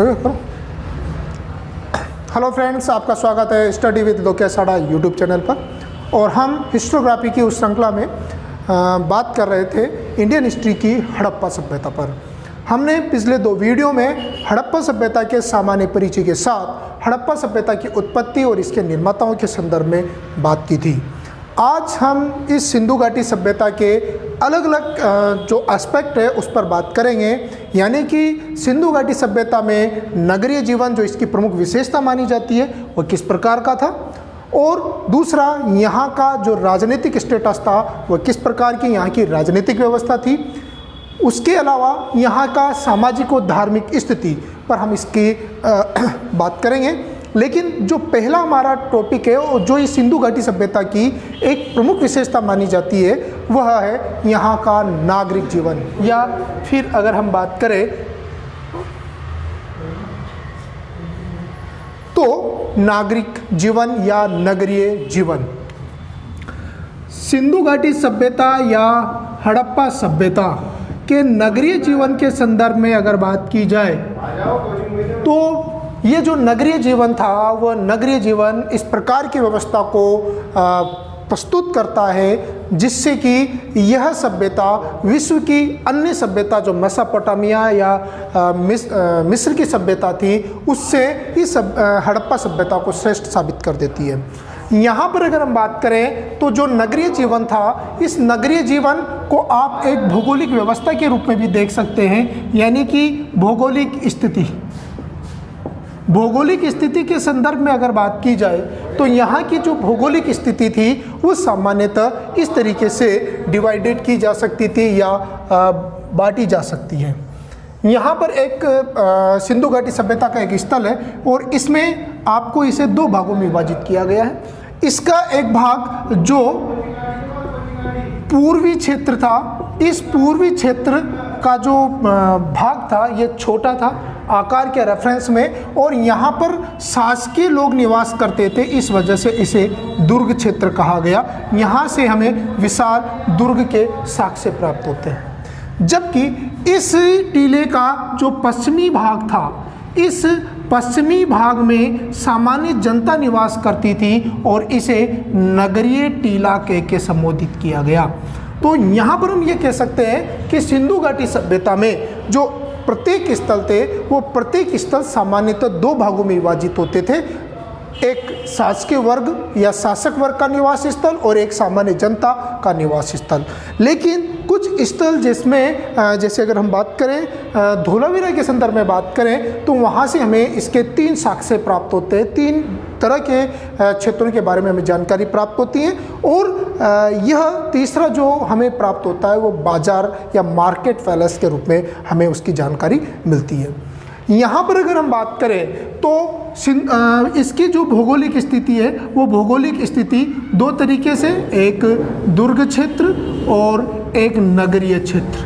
Hello friends, आपका स्वागत है स्टडी विद लोकेश साड़ा यूट्यूब चैनल पर। और हम हिस्टोग्राफी की उस श्रृंखला में बात कर रहे थे इंडियन हिस्ट्री की हड़प्पा सभ्यता पर। हमने पिछले 2 वीडियो में हड़प्पा सभ्यता के सामान्य परिचय के साथ हड़प्पा सभ्यता की उत्पत्ति और इसके निर्माताओं के संदर्भ में बात की थी। आज हम इस सिंधु घाटी सभ्यता के अलग अलग जो एस्पेक्ट है उस पर बात करेंगे, यानी कि सिंधु घाटी सभ्यता में नगरीय जीवन जो इसकी प्रमुख विशेषता मानी जाती है वह किस प्रकार का था, और दूसरा यहाँ का जो राजनीतिक स्टेटस था वह किस प्रकार की यहाँ की राजनीतिक व्यवस्था थी। उसके अलावा यहाँ का सामाजिक और धार्मिक स्थिति पर हम इसकी बात करेंगे। लेकिन जो पहला हमारा टॉपिक है और जो इस सिंधु घाटी सभ्यता की एक प्रमुख विशेषता मानी जाती है वह है यहाँ का नागरिक जीवन, या फिर अगर हम बात करें तो नागरिक जीवन या नगरीय जीवन। सिंधु घाटी सभ्यता या हड़प्पा सभ्यता के नगरीय जीवन के संदर्भ में अगर बात की जाए तो ये जो नगरीय जीवन था वह नगरीय जीवन इस प्रकार की व्यवस्था को प्रस्तुत करता है जिससे कि यह सभ्यता विश्व की अन्य सभ्यता जो मेसोपोटामिया या मिस्र की सभ्यता थी उससे इस हड़प्पा सभ्यता को श्रेष्ठ साबित कर देती है। यहाँ पर अगर हम बात करें तो जो नगरीय जीवन था, इस नगरीय जीवन को आप एक भौगोलिक व्यवस्था के रूप में भी देख सकते हैं, यानी कि भौगोलिक स्थिति के संदर्भ में अगर बात की जाए तो यहाँ की जो भौगोलिक स्थिति थी वो सामान्यतः इस तरीके से डिवाइडेड की जा सकती थी या बांटी जा सकती है। यहाँ पर एक सिंधु घाटी सभ्यता का एक स्थल है और इसमें आपको इसे 2 भागों में विभाजित किया गया है। इसका एक भाग जो पूर्वी क्षेत्र था, इस पूर्वी क्षेत्र का जो भाग था ये छोटा था आकार के रेफरेंस में, और यहाँ पर शासकीय लोग निवास करते थे, इस वजह से इसे दुर्ग क्षेत्र कहा गया। यहाँ से हमें विशाल दुर्ग के साक्ष्य प्राप्त होते हैं। जबकि इस टीले का जो पश्चिमी भाग था, इस पश्चिमी भाग में सामान्य जनता निवास करती थी और इसे नगरीय टीला कह के संबोधित किया गया। तो यहाँ पर हम ये कह सकते हैं कि सिंधु घाटी सभ्यता में जो प्रत्येक स्थल थे वो प्रत्येक स्थल सामान्यतः 2 भागों में विभाजित होते थे, एक शासकीय वर्ग या शासक वर्ग का निवास स्थल और एक सामान्य जनता का निवास स्थल। लेकिन कुछ स्थल जिसमें जैसे अगर हम बात करें धोलावीरा के संदर्भ में बात करें तो वहाँ से हमें इसके 3 साक्ष्य प्राप्त होते हैं, 3 तरह के क्षेत्रों के बारे में हमें जानकारी प्राप्त होती है। और यह तीसरा जो हमें प्राप्त होता है वो बाजार या मार्केट पैलेस के रूप में हमें उसकी जानकारी मिलती है। यहाँ पर अगर हम बात करें तो इसकी जो भौगोलिक स्थिति है वो भौगोलिक स्थिति 2 तरीके से, एक दुर्ग क्षेत्र और एक नगरीय क्षेत्र।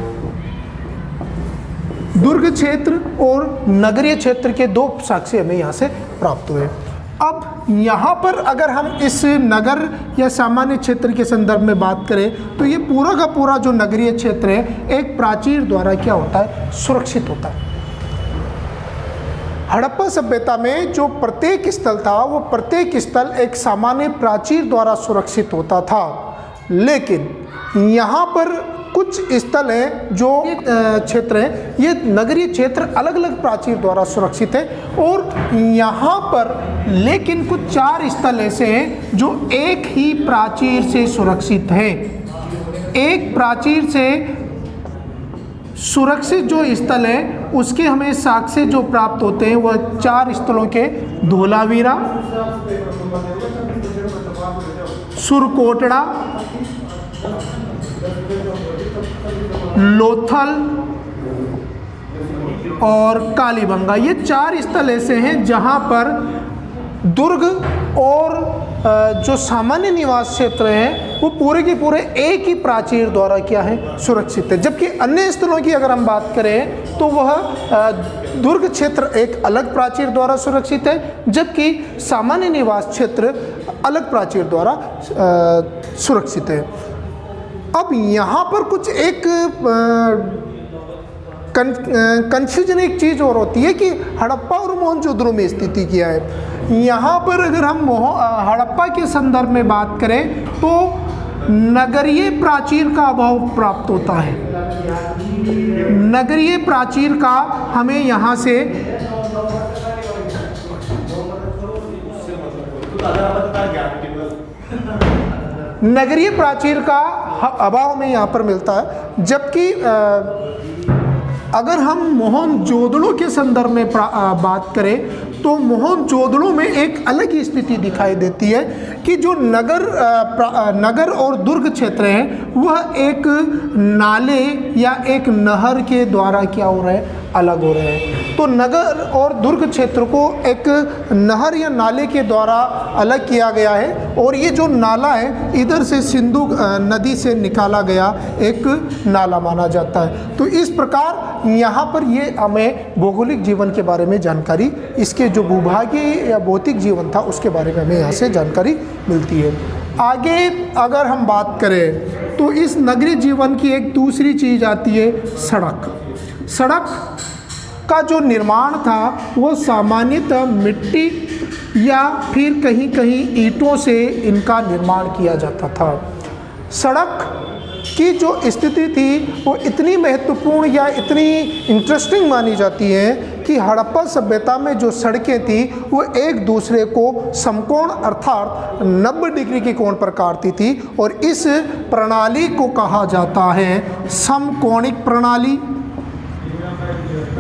दुर्ग क्षेत्र और नगरीय क्षेत्र के 2 साक्ष्य हमें यहाँ से प्राप्त हुए। अब यहाँ पर अगर हम इस नगर या सामान्य क्षेत्र के संदर्भ में बात करें तो ये पूरा का पूरा जो नगरीय क्षेत्र है एक प्राचीर द्वारा क्या होता है, सुरक्षित होता है। हड़प्पा सभ्यता में जो प्रत्येक स्थल था वो प्रत्येक स्थल एक सामान्य प्राचीर द्वारा सुरक्षित होता था। लेकिन यहाँ पर कुछ स्थल हैं जो क्षेत्र हैं, ये नगरीय क्षेत्र अलग अलग प्राचीर द्वारा सुरक्षित है। और यहाँ पर लेकिन कुछ 4 स्थल ऐसे हैं जो एक ही प्राचीर से सुरक्षित हैं। एक प्राचीर से सुरक्षित जो स्थल है उसके हमें साक्ष्य जो प्राप्त होते हैं वह 4 स्थलों के धोलावीरा, सुरकोटड़ा, लोथल और कालीबंगा। ये 4 स्थल ऐसे हैं जहां पर दुर्ग और जो सामान्य निवास क्षेत्र हैं वो पूरे के पूरे एक ही प्राचीर द्वारा क्या है, सुरक्षित है। जबकि अन्य स्थलों की अगर हम बात करें तो वह दुर्ग क्षेत्र एक अलग प्राचीर द्वारा सुरक्षित है, जबकि सामान्य निवास क्षेत्र अलग प्राचीर द्वारा सुरक्षित है। अब यहाँ पर कुछ एक कन्फ्यूजन एक चीज़ और होती है कि हड़प्पा और मोहनजोदड़ो में स्थिति क्या है। यहाँ पर अगर हम हड़प्पा के संदर्भ में बात करें तो नगरीय प्राचीर का अभाव प्राप्त होता है। नगरीय प्राचीर का हमें यहाँ से नगरीय प्राचीर का अभाव में यहाँ पर मिलता है। जबकि अगर हम मोहनजोदड़ो के संदर्भ में बात करें तो मोहनजोदड़ो में एक अलग ही स्थिति दिखाई देती है कि जो नगर और दुर्ग क्षेत्र है वह एक नाले या एक नहर के द्वारा क्या हो रहा है, अलग हो रहे हैं। तो नगर और दुर्ग क्षेत्र को एक नहर या नाले के द्वारा अलग किया गया है और ये जो नाला है इधर से सिंधु नदी से निकाला गया एक नाला माना जाता है। तो इस प्रकार यहाँ पर ये हमें भौगोलिक जीवन के बारे में जानकारी, इसके जो भूभागीय या भौतिक जीवन था उसके बारे में हमें यहाँ से जानकारी मिलती है। आगे अगर हम बात करें तो इस नगरीय जीवन की एक दूसरी चीज़ आती है सड़क। सड़क का जो निर्माण था वो सामान्यतः मिट्टी या फिर कहीं कहीं ईंटों से इनका निर्माण किया जाता था। सड़क की जो स्थिति थी वो इतनी महत्वपूर्ण या इतनी इंटरेस्टिंग मानी जाती है कि हड़प्पा सभ्यता में जो सड़कें थी वो एक दूसरे को समकोण अर्थात 90 डिग्री के कोण पर काटती थी और इस प्रणाली को कहा जाता है समकोणिक प्रणाली।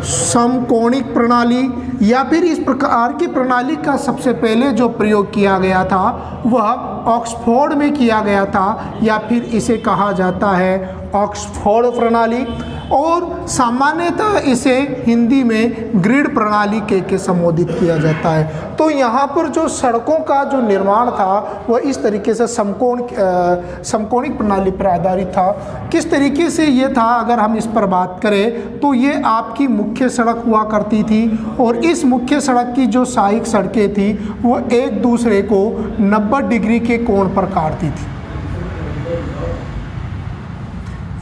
समकोणिक प्रणाली या फिर इस प्रकार की प्रणाली का सबसे पहले जो प्रयोग किया गया था वह ऑक्सफोर्ड में किया गया था या फिर इसे कहा जाता है ऑक्सफोर्ड प्रणाली और सामान्यतः इसे हिंदी में ग्रिड प्रणाली के संबोधित किया जाता है। तो यहाँ पर जो सड़कों का जो निर्माण था वह इस तरीके से समकोणिक प्रणाली पर आधारित था। किस तरीके से ये था अगर हम इस पर बात करें तो ये आपकी मुख्य सड़क हुआ करती थी और इस मुख्य सड़क की जो सहायक सड़कें थी वो एक दूसरे को 90 डिग्री के कोण पर काटती थी।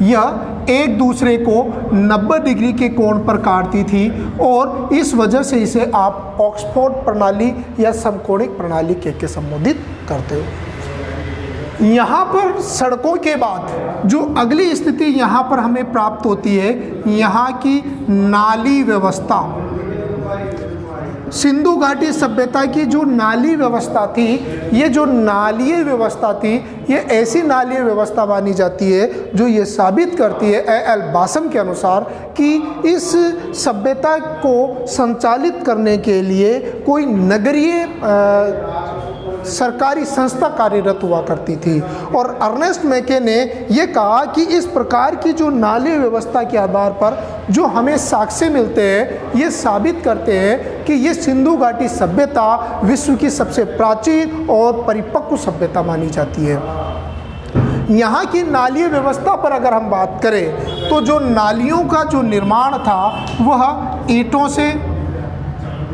यह एक दूसरे को 90 डिग्री के कोण पर काटती थी और इस वजह से इसे आप ऑक्सफोर्ड प्रणाली या समकोणिक प्रणाली के संबोधित करते हो। यहाँ पर सड़कों के बाद जो अगली स्थिति यहाँ पर हमें प्राप्त होती है यहाँ की नाली व्यवस्था। सिंधु घाटी सभ्यता की जो नाली व्यवस्था थी, ये जो नालीय व्यवस्था थी ये ऐसी नालीय व्यवस्था मानी जाती है जो ये साबित करती है एल बासम के अनुसार कि इस सभ्यता को संचालित करने के लिए कोई नगरीय सरकारी संस्था कार्यरत हुआ करती थी। और अर्नेस्ट मैके ने यह कहा कि इस प्रकार की जो नाली व्यवस्था के आधार पर जो हमें साक्ष्य मिलते हैं ये साबित करते हैं कि ये सिंधु घाटी सभ्यता विश्व की सबसे प्राचीन और परिपक्व सभ्यता मानी जाती है। यहाँ की नालीय व्यवस्था पर अगर हम बात करें तो जो नालियों का जो निर्माण था वह ईंटों से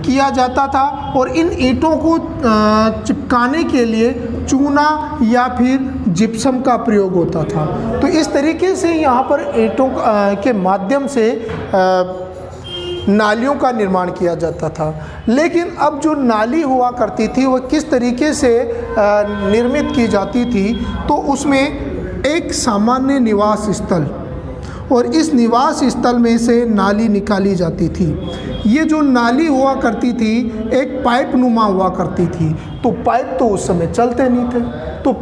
किया जाता था और इन ईंटों को चिपकाने के लिए चूना या फिर जिप्सम का प्रयोग होता था। तो इस तरीके से यहाँ पर ईंटों के माध्यम से नालियों का निर्माण किया जाता था। लेकिन अब जो नाली हुआ करती थी वह किस तरीके से निर्मित की जाती थी तो उसमें एक सामान्य निवास स्थल और इस निवास स्थल में से नाली निकाली जाती थी। ये जो नाली हुआ करती थी एक पाइप नुमा हुआ करती थी। तो पाइप तो उस समय चलते नहीं थे, तो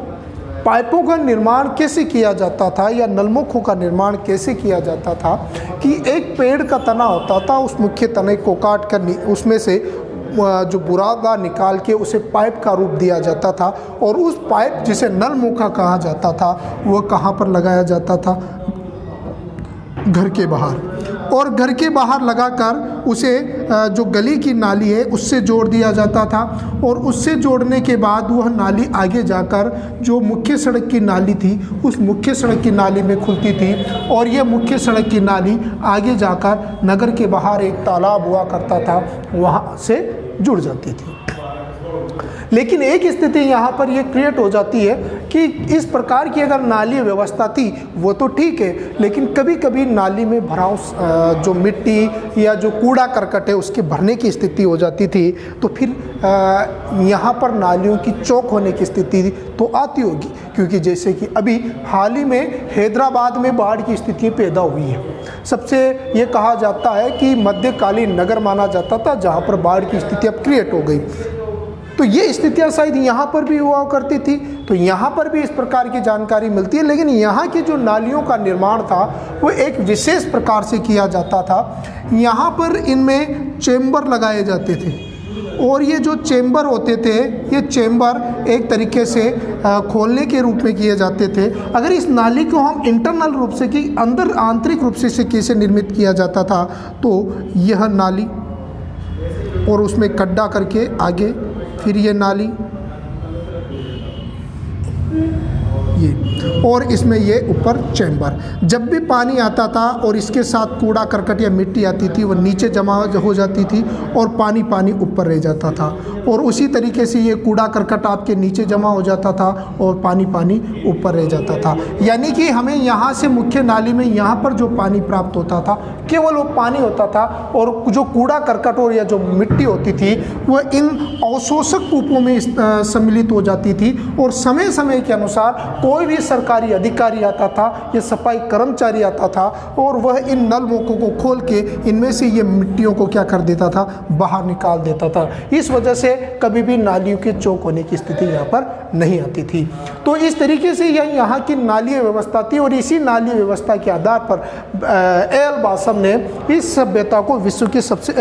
पाइपों का निर्माण कैसे किया जाता था या नलमुखों का निर्माण कैसे किया जाता था कि एक पेड़ का तना होता था, उस मुख्य तने को काट कर उसमें से जो बुरादा निकाल के उसे पाइप का रूप दिया जाता था और उस पाइप जिसे नलमुखा कहा जाता था वह कहाँ पर लगाया जाता था, घर के बाहर। और घर के बाहर लगाकर उसे जो गली की नाली है उससे जोड़ दिया जाता था और उससे जोड़ने के बाद वह नाली आगे जाकर जो मुख्य सड़क की नाली थी उस मुख्य सड़क की नाली में खुलती थी और यह मुख्य सड़क की नाली आगे जाकर नगर के बाहर एक तालाब हुआ करता था वहाँ से जुड़ जाती थी। लेकिन एक स्थिति यहाँ पर ये क्रिएट हो जाती है कि इस प्रकार की अगर नाली व्यवस्था थी वो तो ठीक है, लेकिन कभी कभी नाली में भराव जो मिट्टी या जो कूड़ा करकट है उसके भरने की स्थिति हो जाती थी, तो फिर यहाँ पर नालियों की चौक होने की स्थिति तो आती होगी, क्योंकि जैसे कि अभी हाल ही में हैदराबाद में बाढ़ की स्थिति पैदा हुई है। सबसे ये कहा जाता है कि मध्यकालीन नगर माना जाता था जहाँ पर बाढ़ की स्थिति अब क्रिएट हो गई। तो ये स्थितियाँ शायद यहाँ पर भी हुआ करती थी, तो यहाँ पर भी इस प्रकार की जानकारी मिलती है। लेकिन यहाँ की जो नालियों का निर्माण था वो एक विशेष प्रकार से किया जाता था। यहाँ पर इनमें चेम्बर लगाए जाते थे, और ये जो चेम्बर होते थे ये चेम्बर एक तरीके से खोलने के रूप में किए जाते थे। अगर इस नाली को हम इंटरनल रूप से कि अंदर आंतरिक रूप से कैसे निर्मित किया जाता था, तो यह नाली और उसमें गड्ढा करके आगे फिर ये नाली ये, और इसमें ये ऊपर चैम्बर। जब भी पानी आता था और इसके साथ कूड़ा करकट या मिट्टी आती थी वो नीचे जमा हो जाती थी और पानी पानी ऊपर रह जाता था, और उसी तरीके से ये कूड़ा करकट आपके नीचे जमा हो जाता था और पानी पानी ऊपर रह जाता था। यानी कि हमें यहाँ से मुख्य नाली में यहाँ पर जो पानी प्राप्त होता था केवल वो पानी होता था, और जो कूड़ा करकट और या जो मिट्टी होती थी वह इन अवशोषक कूपों में सम्मिलित हो जाती थी। और समय समय के अनुसार कोई भी सरकारी अधिकारी आता था या सफाई कर्मचारी आता था और वह इन नलमोकों को खोल के इनमें से ये मिट्टियों को क्या कर देता था, बाहर निकाल देता था। इस वजह से कभी भी नालियों के चौक होने की स्थिति यहाँ पर नहीं आती थी। तो इस तरीके से यह यहाँ की नालीय व्यवस्था थी, और इसी नालीय व्यवस्था के आधार पर एल बासम ने इस सभ्यता को विश्व की सबसे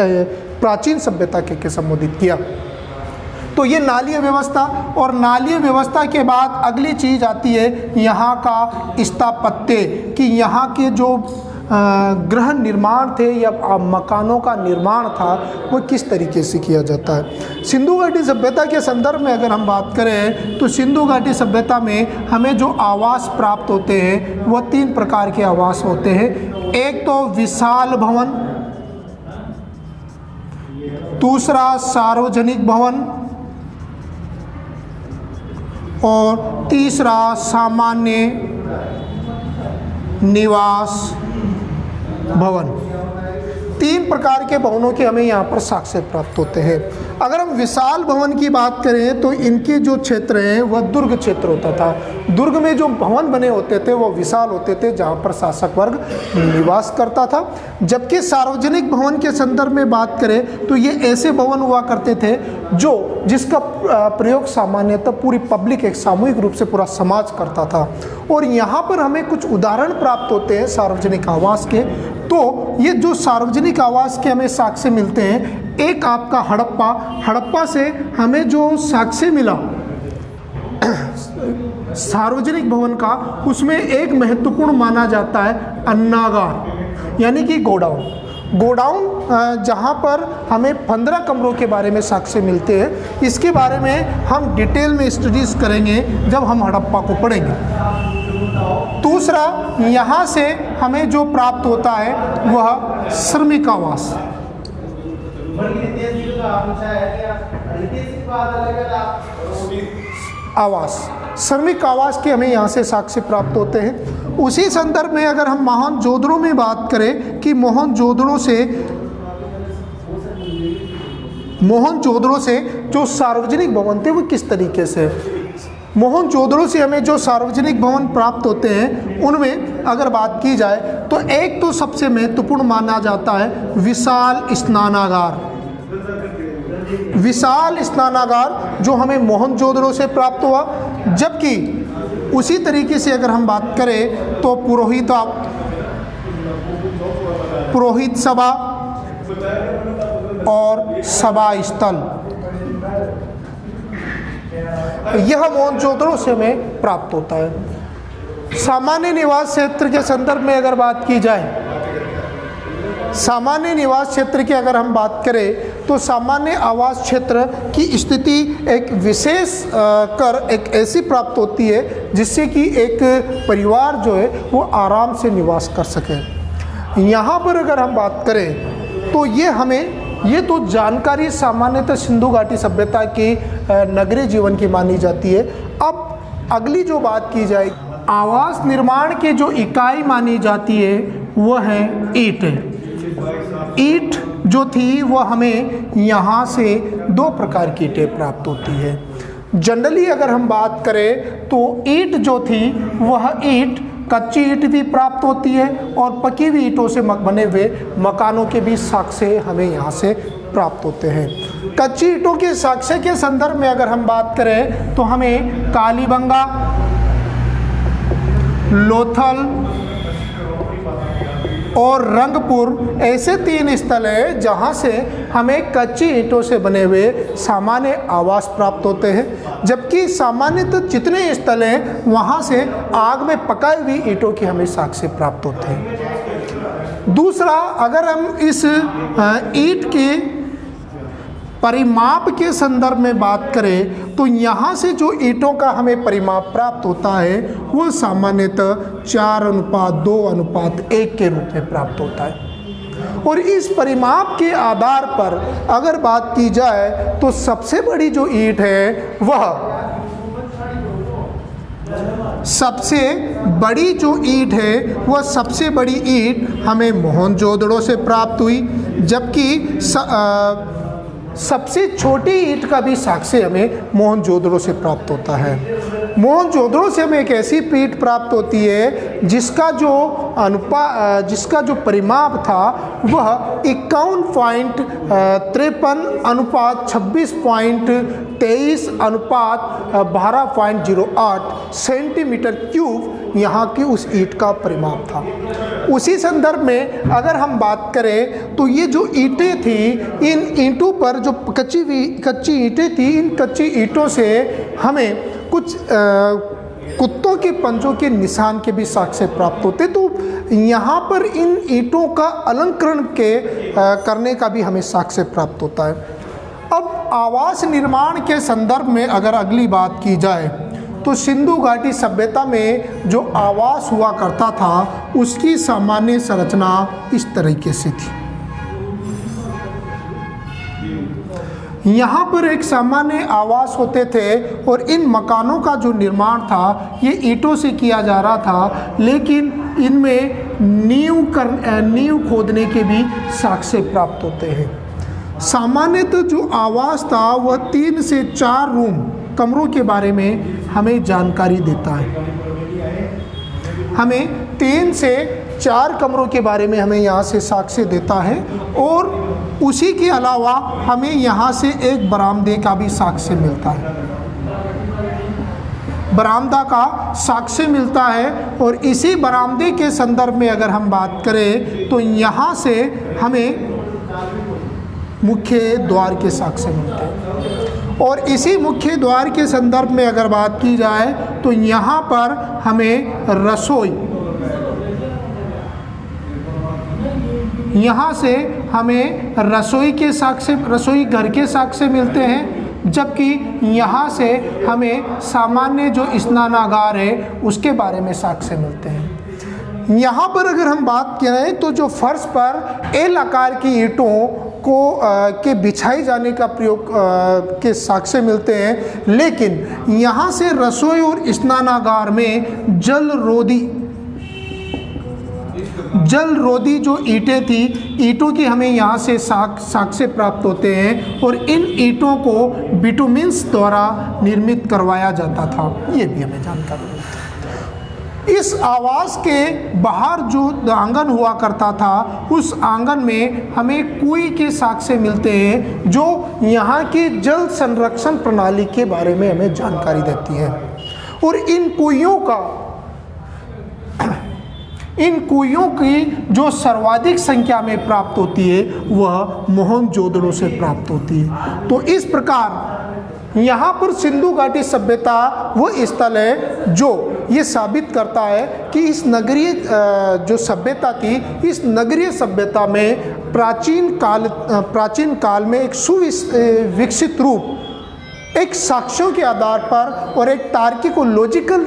प्राचीन सभ्यता के संबोधित किया। तो ये नालीय व्यवस्था, और नालीय व्यवस्था के बाद अगली चीज़ आती है यहाँ का स्थापत्य, कि यहाँ के जो गृह निर्माण थे या मकानों का निर्माण था वो किस तरीके से किया जाता है। सिंधु घाटी सभ्यता के संदर्भ में अगर हम बात करें तो सिंधु घाटी सभ्यता में हमें जो आवास प्राप्त होते हैं वो 3 प्रकार के आवास होते हैं। एक तो विशाल भवन, दूसरा सार्वजनिक भवन, और तीसरा सामान्य निवास भवन। 3 प्रकार के भवनों के हमें यहाँ पर साक्ष्य प्राप्त होते हैं। अगर हम विशाल भवन की बात करें तो इनके जो क्षेत्र हैं वह दुर्ग क्षेत्र होता था। दुर्ग में जो भवन बने होते थे वो विशाल होते थे जहाँ पर शासक वर्ग निवास करता था। जबकि सार्वजनिक भवन के संदर्भ में बात करें तो ये ऐसे भवन हुआ करते थे जिसका प्रयोग सामान्यतः पूरी पब्लिक, एक सामूहिक रूप से पूरा समाज करता था। और यहाँ पर हमें कुछ उदाहरण प्राप्त होते हैं सार्वजनिक आवास के। तो ये जो सार्वजनिक आवास के हमें साक्ष्य मिलते हैं, एक आपका हड़प्पा से हमें जो साक्ष्य मिला सार्वजनिक भवन का, उसमें एक महत्वपूर्ण माना जाता है अन्नागार, यानी कि गोडाउन, जहाँ पर हमें 15 कमरों के बारे में साक्ष्य मिलते हैं। इसके बारे में हम डिटेल में स्टडीज़ करेंगे जब हम हड़प्पा को पढ़ेंगे। दूसरा, यहाँ से हमें जो प्राप्त होता है वह श्रमिक श्रमिक आवास के हमें यहाँ से साक्ष्य प्राप्त होते हैं। उसी संदर्भ में अगर हम मोहनजोदड़ो में बात करें कि मोहनजोदड़ो से जो सार्वजनिक भवन थे वो किस तरीके से, मोहनजोदड़ो से हमें जो सार्वजनिक भवन प्राप्त होते हैं उनमें अगर बात की जाए तो एक तो सबसे महत्वपूर्ण माना जाता है विशाल स्नानागार जो हमें मोहनजोदड़ो से प्राप्त हुआ। जबकि उसी तरीके से अगर हम बात करें तो पुरोहित सभा और सभा स्थल, यह मोहनजोदड़ो से हमें प्राप्त होता है। सामान्य निवास क्षेत्र के संदर्भ में अगर बात की जाए, सामान्य निवास क्षेत्र की अगर हम बात करें तो सामान्य आवास क्षेत्र की स्थिति एक विशेष कर एक ऐसी प्राप्त होती है जिससे कि एक परिवार जो है वो आराम से निवास कर सके। यहाँ पर अगर हम बात करें तो ये हमें ये तो जानकारी सामान्यतः सिंधु घाटी सभ्यता की नगरीय जीवन की मानी जाती है। अब अगली जो बात की जाए, आवास निर्माण के जो इकाई मानी जाती है वह है ईंट। ईंट जो थी वह हमें यहाँ से दो प्रकार की ईंटें प्राप्त होती है। जनरली अगर हम बात करें तो ईंट जो थी वह ईंट कच्ची ईंट भी प्राप्त होती है और पकी हुई ईंटों से बने हुए मकानों के भी साक्ष्य हमें यहाँ से प्राप्त होते हैं। कच्ची ईंटों के साक्ष्य के संदर्भ में अगर हम बात करें तो हमें कालीबंगा, लोथल और रंगपुर ऐसे 3 स्थल है जहाँ से हमें कच्ची ईंटों से बने हुए सामान्य आवास प्राप्त होते हैं, जबकि सामान्यतः जितने स्थल हैं वहाँ से आग में पकाई हुई ईंटों के हमें साक्ष्य प्राप्त होते हैं। दूसरा, अगर हम इस ईंट के परिमाप के संदर्भ में बात करें तो यहाँ से जो ईंटों का हमें परिमाप प्राप्त होता है वो सामान्यतः 4:2:1 के रूप में प्राप्त होता है। और इस परिमाप के आधार पर अगर बात की जाए तो सबसे बड़ी जो ईंट है वह सबसे बड़ी ईंट हमें मोहनजोदड़ो से प्राप्त हुई, जबकि सबसे छोटी ईंट का भी साक्ष्य हमें मोहनजोदड़ो से प्राप्त होता है। मोहनजोदड़ो से हमें एक ऐसी ईंट प्राप्त होती है जिसका जो परिमाप था वह 51.53/26.23/12.08 सेंटीमीटर क्यूब यहाँ की उस ईंट का परिमाप था। उसी संदर्भ में अगर हम बात करें तो ये जो ईंटें थी, इन ईंटों पर जो कच्ची ईंटें थी, इन कच्ची ईंटों से हमें कुछ कुत्तों के पंजों के निशान के भी साक्ष्य प्राप्त होते। तो यहाँ पर इन ईंटों का अलंकरण करने का भी हमें साक्ष्य प्राप्त होता है। अब आवास निर्माण के संदर्भ में अगर अगली बात की जाए तो सिंधु घाटी सभ्यता में जो आवास हुआ करता था उसकी सामान्य संरचना इस तरीके से थी। यहाँ पर एक सामान्य आवास होते थे और इन मकानों का जो निर्माण था ये ईंटों से किया जा रहा था, लेकिन इनमें नींव खोदने के भी साक्ष्य प्राप्त होते हैं। सामान्यतः जो आवास था वह 3 से 4 कमरों के बारे में हमें जानकारी देता है। हमें 3 से 4 कमरों के बारे में हमें यहाँ से साक्ष्य देता है और उसी के अलावा हमें यहाँ से एक बरामदे का भी साक्ष्य मिलता है। बरामदा का साक्ष्य मिलता है और इसी बरामदे के संदर्भ में अगर हम बात करें तो यहाँ से हमें मुख्य द्वार के साक्ष्य मिलते हैं। और इसी मुख्य द्वार के संदर्भ में अगर बात की जाए तो यहाँ पर हमें यहाँ से हमें रसोई घर के साक्ष्य मिलते हैं, जबकि यहाँ से हमें सामान्य जो स्नानागार है उसके बारे में साक्ष्य मिलते हैं। यहाँ पर अगर हम बात करें तो जो फर्श पर एल आकार की ईंटों के बिछाई जाने का प्रयोग के साक्ष्य मिलते हैं, लेकिन यहाँ से रसोई और स्नानागार में जलरोधी जो ईंटें थी, ईंटों की हमें यहाँ से साक्ष्य प्राप्त होते हैं और इन ईंटों को बिटुमिन्स द्वारा निर्मित करवाया जाता था, ये भी हमें जानकारी मिलती है। इस आवास के बाहर जो आंगन हुआ करता था उस आंगन में हमें कुएं के साक्ष्य मिलते हैं जो यहाँ की जल संरक्षण प्रणाली के बारे में हमें जानकारी देती है। और इन कुइयों की जो सर्वाधिक संख्या में प्राप्त होती है वह मोहनजोदड़ो से प्राप्त होती है। तो इस प्रकार यहाँ पर सिंधु घाटी सभ्यता वो स्थल है जो ये साबित करता है कि इस नगरीय जो सभ्यता थी, इस नगरीय सभ्यता में प्राचीन काल में एक सुविकसित रूप, एक साक्ष्यों के आधार पर और एक तार्किक और लॉजिकल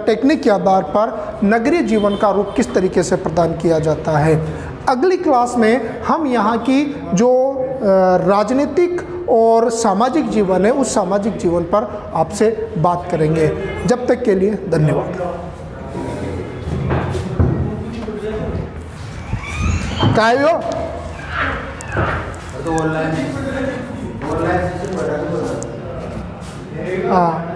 टेक्निक के आधार पर नगरीय जीवन का रूप किस तरीके से प्रदान किया जाता है। अगली क्लास में हम यहाँ की जो राजनीतिक और सामाजिक जीवन है उस सामाजिक जीवन पर आपसे बात करेंगे। जब तक के लिए धन्यवाद। काय हो हाँ